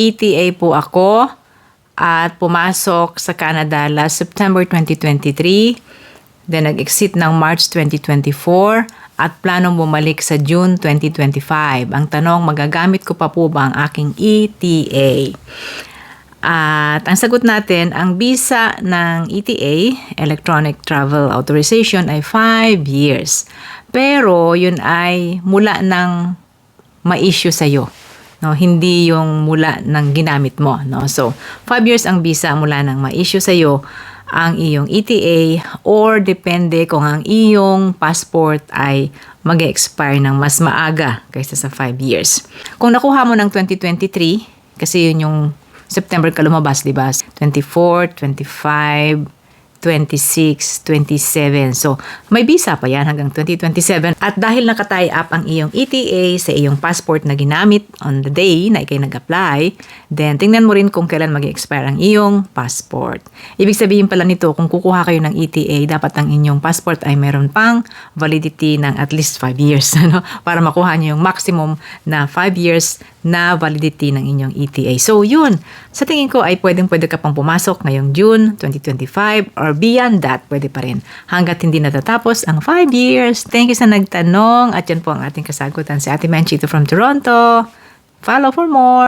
ETA po ako at pumasok sa Canada last September 2023. Then nag-exit ng March 2024 at planong bumalik sa June 2025. Ang tanong, magagamit ko pa po ba ang aking ETA? At ang sagot natin, ang visa ng ETA, Electronic Travel Authorization, ay 5 years. Pero yun ay mula ng ma-issue sa'yo. No, hindi yung mula ng ginamit mo. No? So, 5 years ang visa mula ng ma-issue sa'yo ang iyong ETA or depende kung ang iyong passport ay mag-expire ng mas maaga kaysa sa 5 years. Kung nakuha mo ng 2023, kasi yun yung September ka lumabas, di ba? 24, 25, 26, 27. So, may visa pa yan hanggang 2027. At dahil nakatie up ang iyong ETA sa iyong passport na ginamit on the day na ikay nag-apply, then tingnan mo rin kung kailan mag-expire ang iyong passport. Ibig sabihin pala nito, kung kukuha kayo ng ETA, dapat ang inyong passport ay meron pang validity ng at least 5 years. Ano? Para makuha niyo yung maximum na 5 years na validity ng inyong ETA. So, yun. Sa tingin ko ay pwedeng-pwede ka pang pumasok ngayong June 2025 or beyond that, pwede pa rin. Hanggat hindi natatapos ang 5 years. Thank you sa nagtanong. At yan po ang ating kasagutan si Ate Menchito from Toronto. Follow for more.